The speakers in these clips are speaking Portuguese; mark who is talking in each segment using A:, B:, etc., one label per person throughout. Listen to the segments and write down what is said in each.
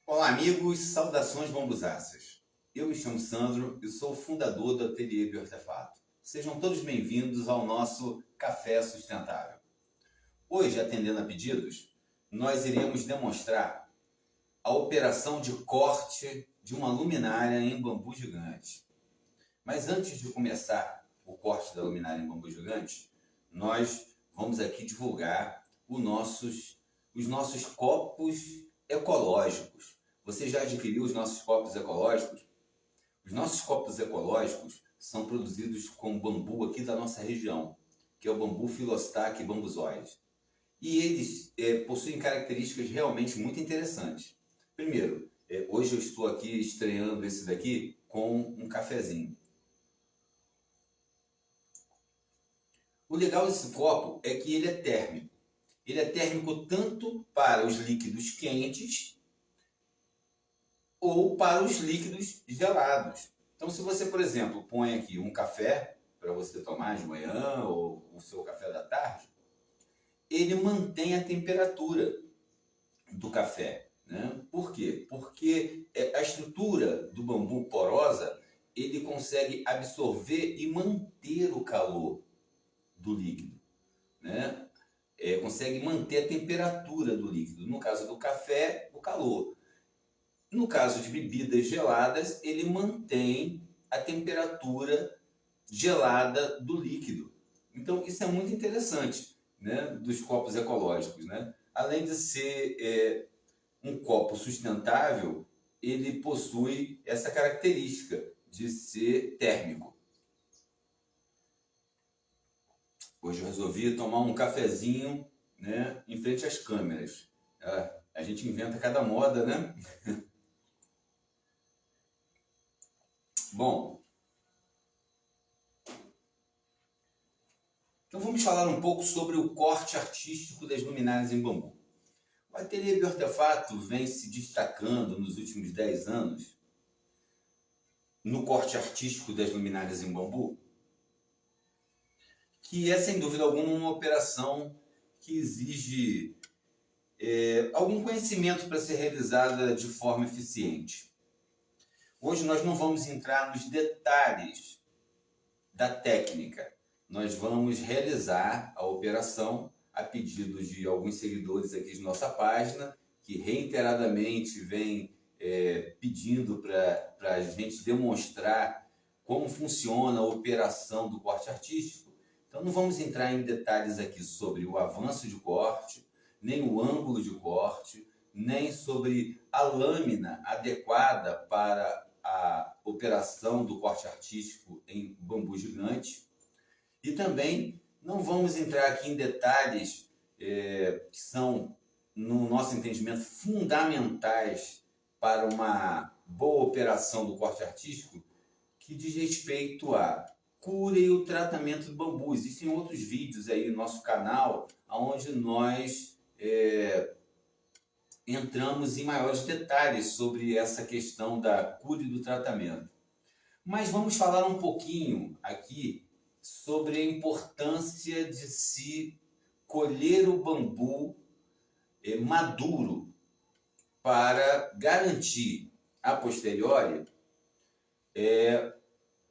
A: Olá, amigos, saudações bambuzáceas. Eu me chamo Sandro e sou o fundador do Ateliê Bioartefato. Sejam todos bem-vindos ao nosso Café Sustentável. Hoje, atendendo a pedidos, nós iremos demonstrar a operação de corte de uma luminária em bambu gigante. Mas antes de começar o corte da luminária em bambu gigante, nós vamos aqui divulgar os nossos copos ecológicos. Você já adquiriu os nossos copos ecológicos? Os nossos copos ecológicos são produzidos com bambu aqui da nossa região, que é o bambu Filostaque bambuzoides. E eles possuem características realmente muito interessantes. Primeiro, hoje eu estou aqui estreando esse daqui com um cafezinho. O legal desse copo é que ele é térmico. Ele é térmico tanto para os líquidos quentes ou para os líquidos gelados. Então, se você, por exemplo, põe aqui um café para você tomar de manhã ou o seu café da tarde, ele mantém a temperatura do café. Né? Por quê? Porque a estrutura do bambu porosa, ele consegue absorver e manter o calor do líquido. Né? Consegue manter a temperatura do líquido. No caso do café, o calor. No caso de bebidas geladas, ele mantém a temperatura gelada do líquido. Então, isso é muito interessante, né, dos copos ecológicos. Né? Além de ser um copo sustentável, ele possui essa característica de ser térmico. Hoje eu resolvi tomar um cafezinho, né, em frente às câmeras. A gente inventa cada moda, né? Bom, então vamos falar um pouco sobre o corte artístico das luminárias em bambu. O Ateliê Bioartefato vem se destacando nos últimos 10 anos no corte artístico das luminárias em bambu, que é sem dúvida alguma uma operação que exige algum conhecimento para ser realizada de forma eficiente. Hoje nós não vamos entrar nos detalhes da técnica. Nós vamos realizar a operação a pedido de alguns seguidores aqui de nossa página, que reiteradamente vem pedindo para a gente demonstrar como funciona a operação do corte artístico. Então não vamos entrar em detalhes aqui sobre o avanço de corte, nem o ângulo de corte, nem sobre a lâmina adequada para a operação do corte artístico em bambu gigante. E também não vamos entrar aqui em detalhes que são, no nosso entendimento, fundamentais para uma boa operação do corte artístico, que diz respeito à cura e o tratamento do bambu. Existem outros vídeos aí no nosso canal, onde nós entramos em maiores detalhes sobre essa questão da cura e do tratamento. Mas vamos falar um pouquinho aqui sobre a importância de se colher o bambu maduro para garantir, a posteriori,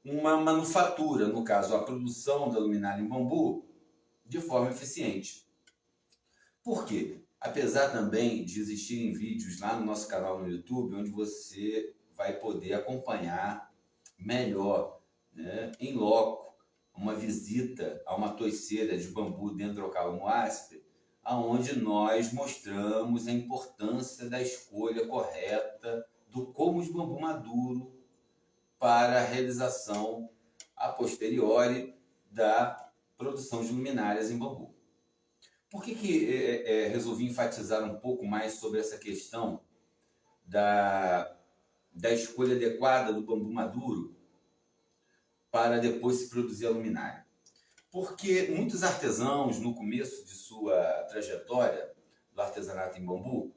A: uma manufatura, no caso, a produção da luminária em bambu, de forma eficiente. Por quê? Apesar também de existirem vídeos lá no nosso canal no YouTube, onde você vai poder acompanhar melhor, né, em loco, uma visita a uma toiceira de bambu Dendrocalamus asper, onde nós mostramos a importância da escolha correta do colmo de bambu maduro para a realização a posteriori da produção de luminárias em bambu. Por que resolvi enfatizar um pouco mais sobre essa questão da escolha adequada do bambu maduro para depois se produzir a luminária? Porque muitos artesãos, no começo de sua trajetória do artesanato em bambu,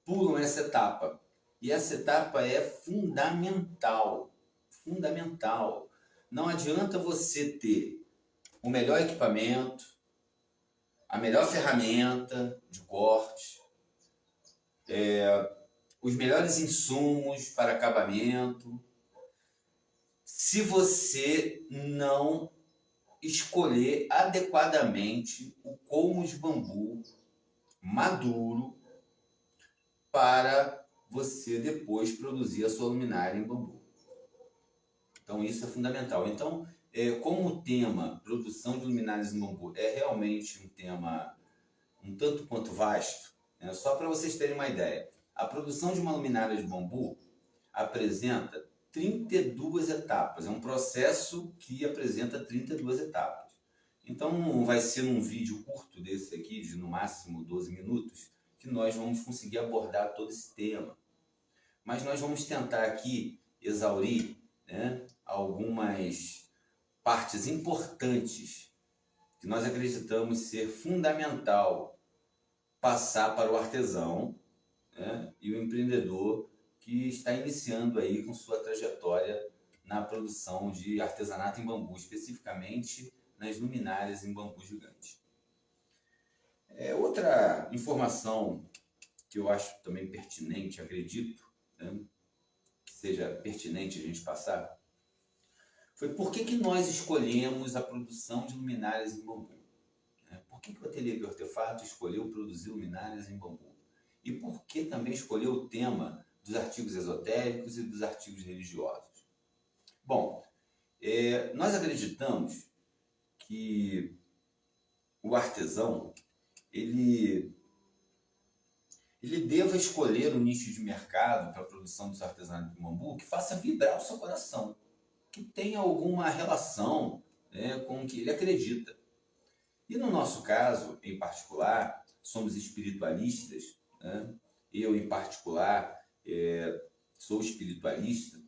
A: pulam essa etapa. E essa etapa é fundamental. Fundamental. Não adianta você ter o melhor equipamento, a melhor ferramenta de corte, os melhores insumos para acabamento, se você não escolher adequadamente o colmo de bambu maduro para você depois produzir a sua luminária em bambu. Então isso é fundamental. Então, como o tema produção de luminárias em bambu é realmente um tema um tanto quanto vasto, né? Só para vocês terem uma ideia, a produção de uma luminária de bambu apresenta 32 etapas. É um processo que apresenta 32 etapas. Então, vai ser num vídeo curto desse aqui, de no máximo 12 minutos, que nós vamos conseguir abordar todo esse tema. Mas nós vamos tentar aqui exaurir, né, algumas partes importantes que nós acreditamos ser fundamental passar para o artesão, né, e o empreendedor que está iniciando aí com sua trajetória na produção de artesanato em bambu, especificamente nas luminárias em bambu gigante. Outra informação que eu acho também pertinente, acredito, né, que seja pertinente a gente passar, foi por que nós escolhemos a produção de luminárias em bambu. Por que o Ateliê Bioartefato escolheu produzir luminárias em bambu? E por que também escolheu o tema dos artigos esotéricos e dos artigos religiosos? Bom, nós acreditamos que o artesão ele deva escolher um nicho de mercado para a produção dos artesanatos de bambu que faça vibrar o seu coração, que tenha alguma relação, né, com o que ele acredita. E no nosso caso, em particular, somos espiritualistas, né? Eu, em particular, sou espiritualista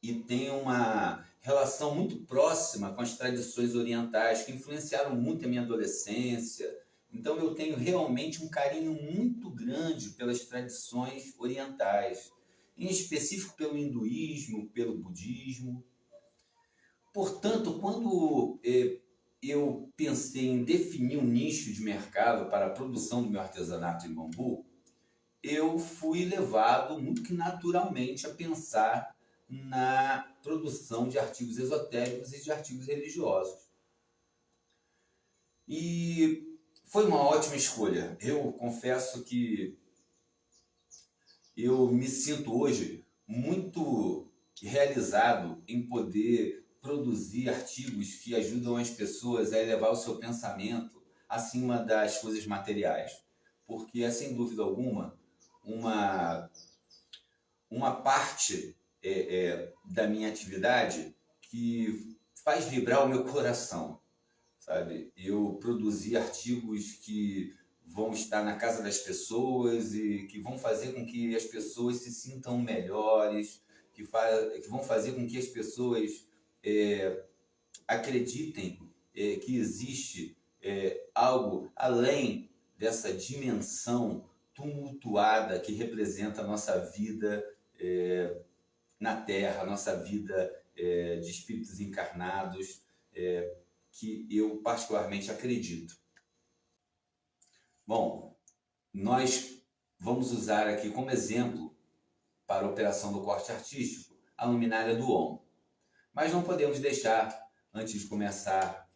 A: e tenho uma relação muito próxima com as tradições orientais que influenciaram muito a minha adolescência. Então eu tenho realmente um carinho muito grande pelas tradições orientais, em específico pelo hinduísmo, pelo budismo. Portanto, quando eu pensei em definir um nicho de mercado para a produção do meu artesanato em bambu, eu fui levado muito que naturalmente a pensar na produção de artigos esotéricos e de artigos religiosos. E foi uma ótima escolha. Eu confesso que eu me sinto hoje muito realizado em poder produzir artigos que ajudam as pessoas a elevar o seu pensamento acima das coisas materiais. Porque é, sem dúvida alguma, uma parte da minha atividade que faz vibrar o meu coração, sabe? Eu produzi artigos que vão estar na casa das pessoas e que vão fazer com que as pessoas se sintam melhores, que vão fazer com que as pessoas acreditem que existe algo além dessa dimensão tumultuada que representa a nossa vida na Terra, a nossa vida de espíritos encarnados, que eu particularmente acredito. Bom, nós vamos usar aqui como exemplo para a operação do corte artístico a luminária do OM. Mas não podemos deixar, antes de começar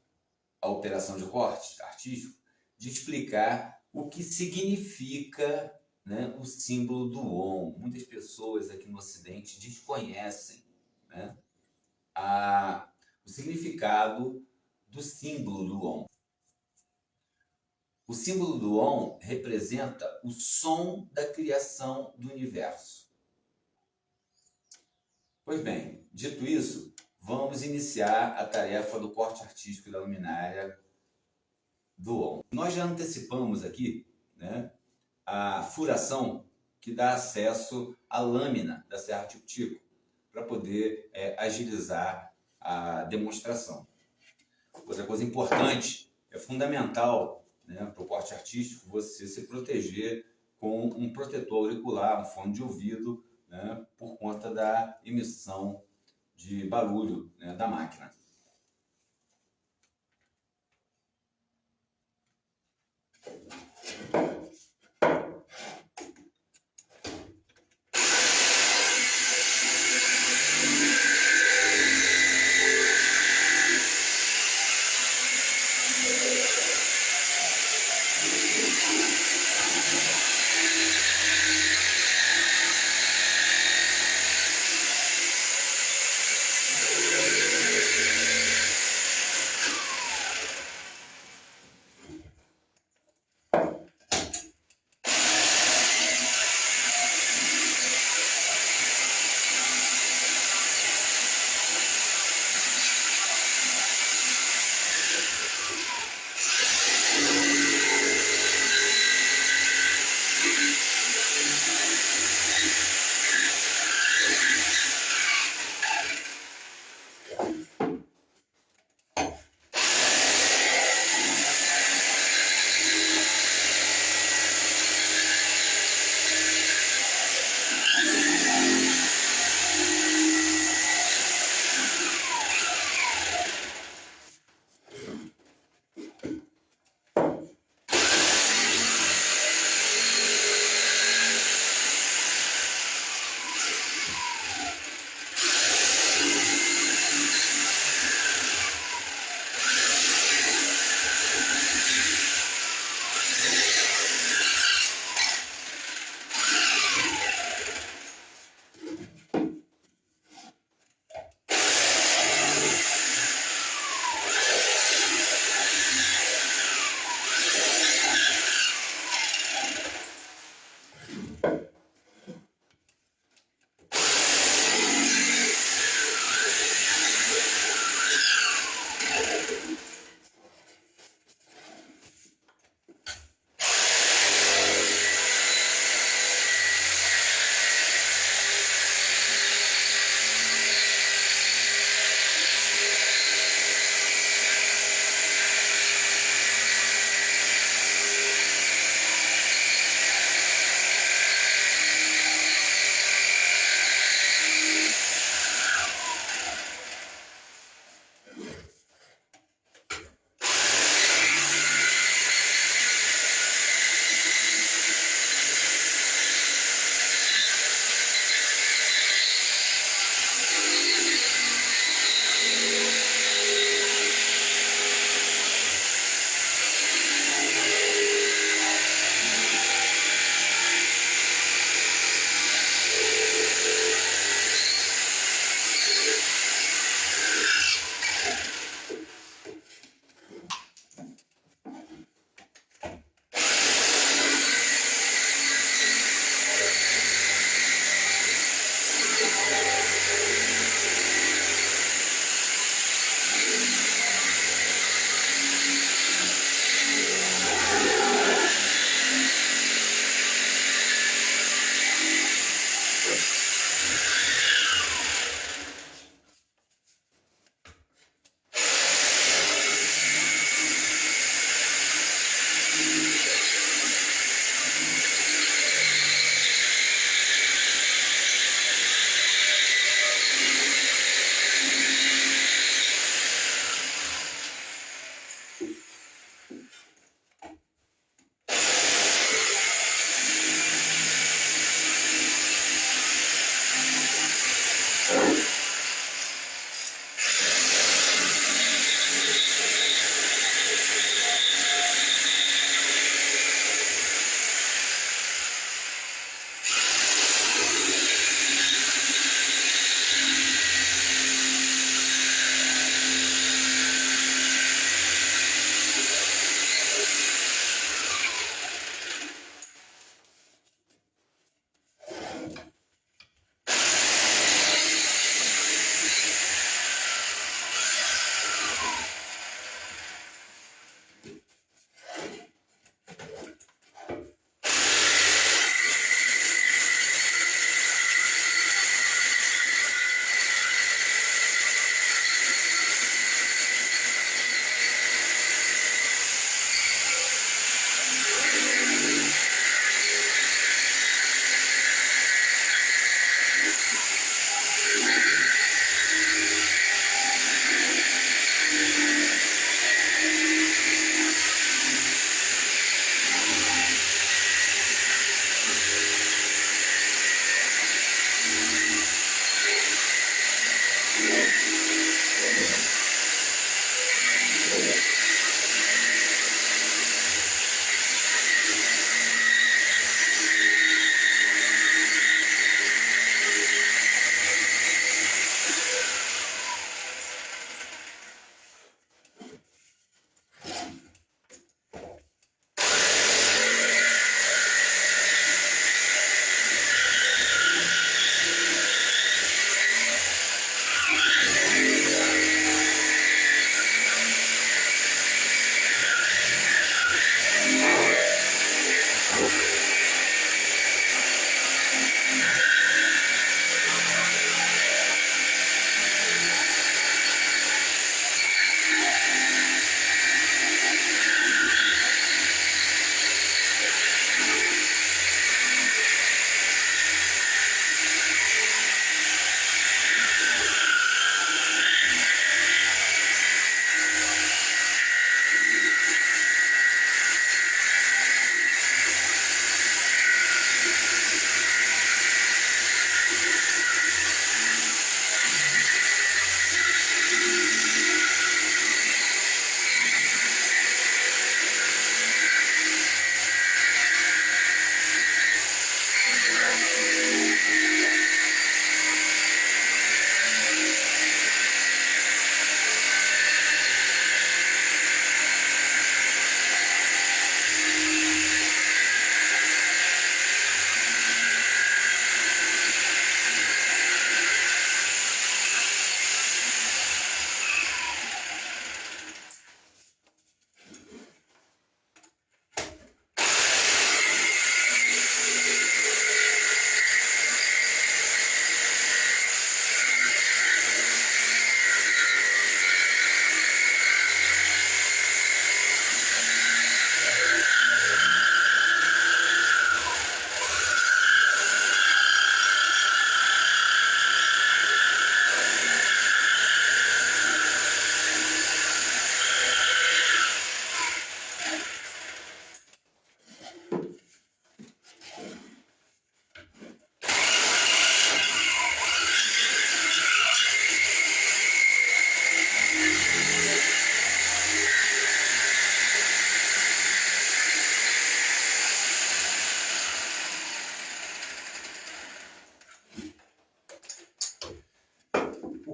A: a operação de corte artístico, de explicar o que significa, né, o símbolo do OM. Muitas pessoas aqui no Ocidente desconhecem, né, o significado do símbolo do OM. O símbolo do OM representa o som da criação do universo. Pois bem, dito isso, vamos iniciar a tarefa do corte artístico da luminária do OM. Nós já antecipamos aqui, né, a furação que dá acesso à lâmina da serra tico-tico para poder agilizar a demonstração. Outra coisa importante, é fundamental, né, para o corte artístico, você se proteger com um protetor auricular, um fone de ouvido, né, por conta da emissão de barulho, né, da máquina.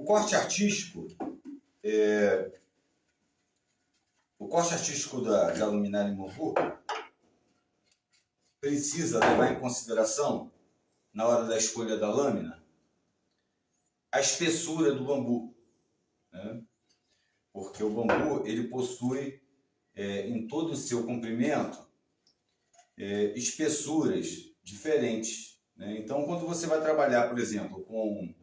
A: corte artístico, da luminária em bambu precisa levar em consideração, na hora da escolha da lâmina, a espessura do bambu, né? Porque o bambu ele possui, em todo o seu comprimento, espessuras diferentes, né? Então, quando você vai trabalhar, por exemplo, com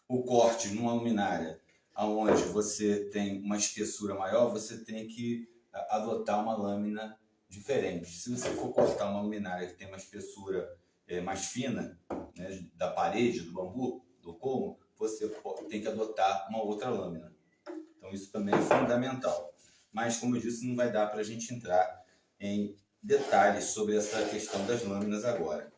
A: o corte numa luminária, onde você tem uma espessura maior, você tem que adotar uma lâmina diferente. Se você for cortar uma luminária que tem uma espessura mais fina, né, da parede, do bambu, do colmo, você tem que adotar uma outra lâmina. Então isso também é fundamental. Mas, como eu disse, não vai dar para a gente entrar em detalhes sobre essa questão das lâminas agora.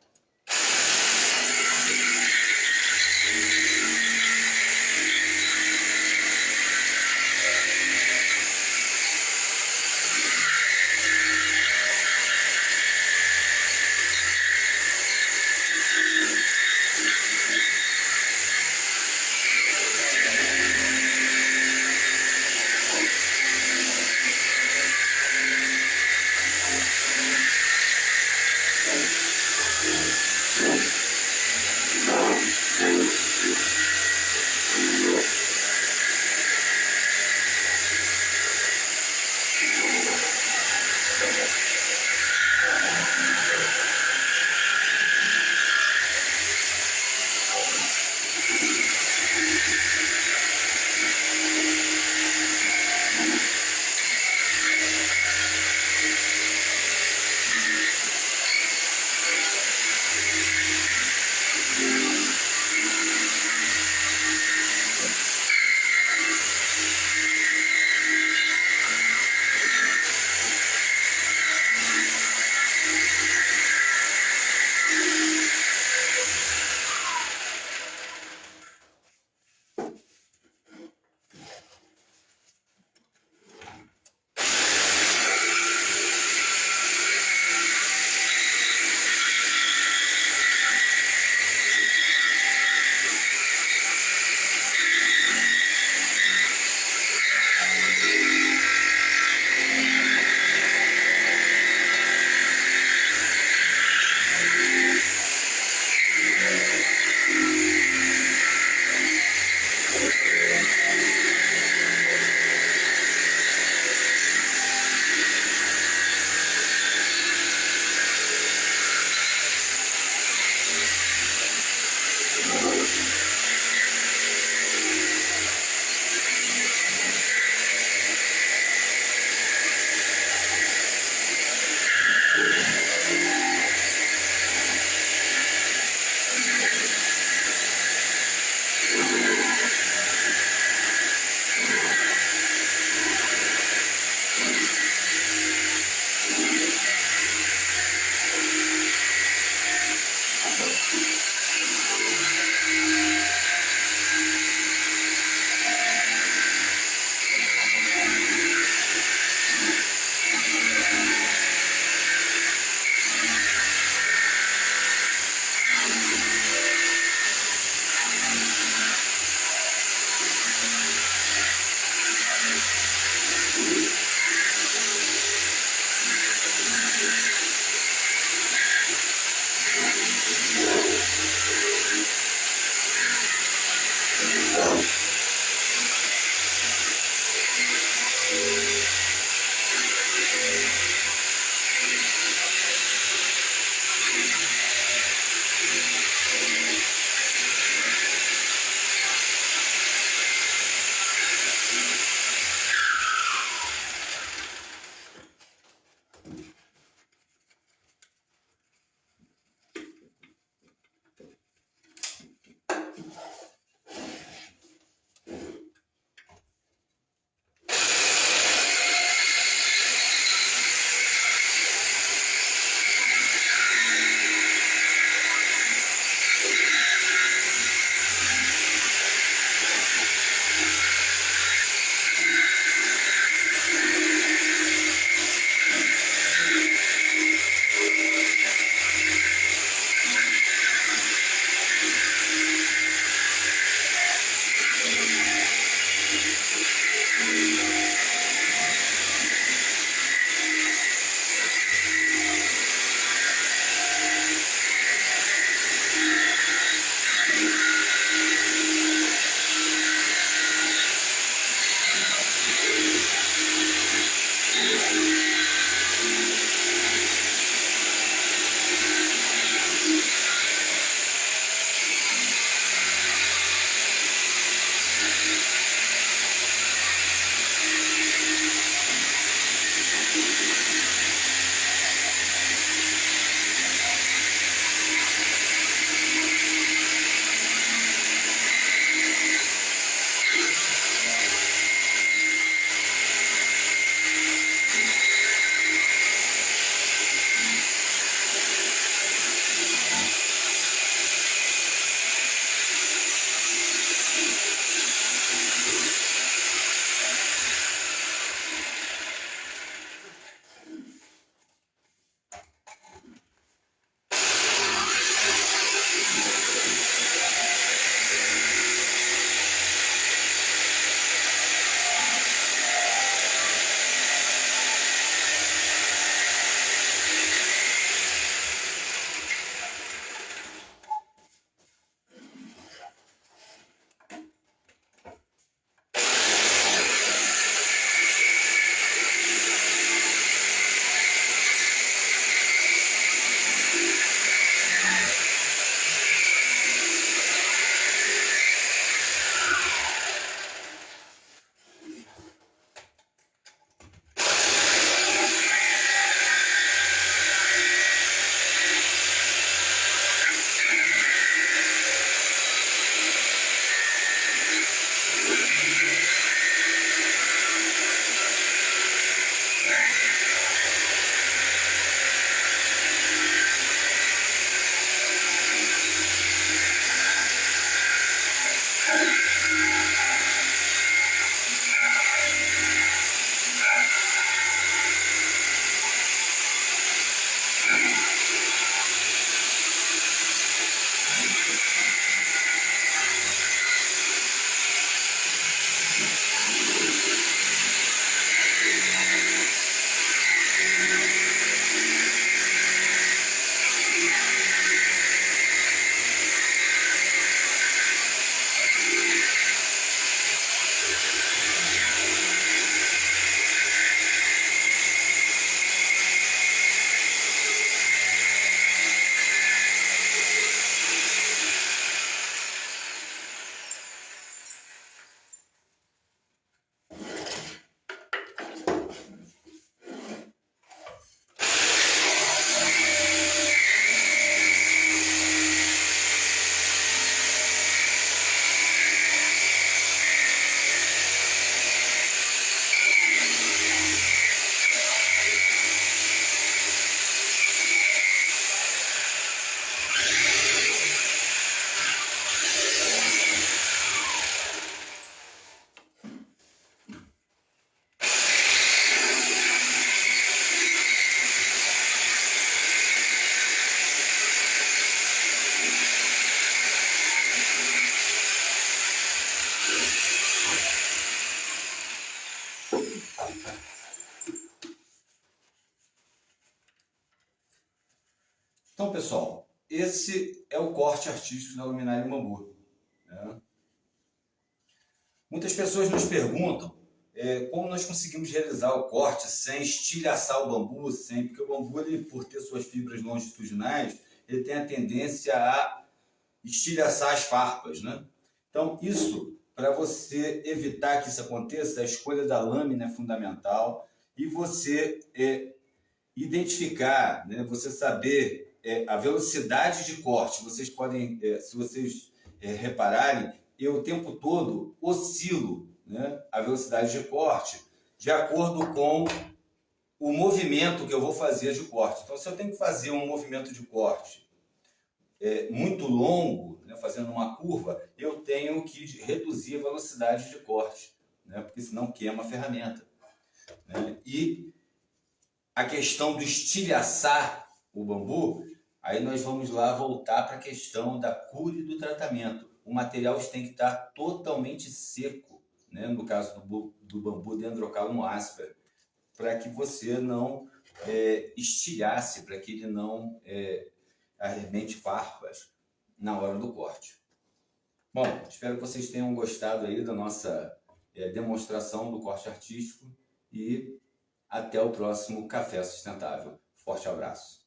A: pessoal, esse é o corte artístico da luminária em bambu, né? Muitas pessoas nos perguntam como nós conseguimos realizar o corte sem estilhaçar o bambu, porque o bambu, ele, por ter suas fibras longitudinais, ele tem a tendência a estilhaçar as farpas, né? Então, para você evitar que isso aconteça, a escolha da lâmina é fundamental e você identificar, né, você saber a velocidade de corte. Vocês podem, se vocês repararem, eu o tempo todo oscilo, né, a velocidade de corte de acordo com o movimento que eu vou fazer de corte. Então, se eu tenho que fazer um movimento de corte muito longo, né, fazendo uma curva, eu tenho que reduzir a velocidade de corte, né, porque senão queima a ferramenta, né? E a questão do estilhaçar o bambu, aí nós vamos lá voltar para a questão da cura e do tratamento. O material tem que estar totalmente seco, né, no caso do bambu Dendrocalum asper, para que você não estilhace, para que ele não arrebente farpas na hora do corte. Bom, espero que vocês tenham gostado aí da nossa demonstração do corte artístico e até o próximo Café Sustentável. Forte abraço.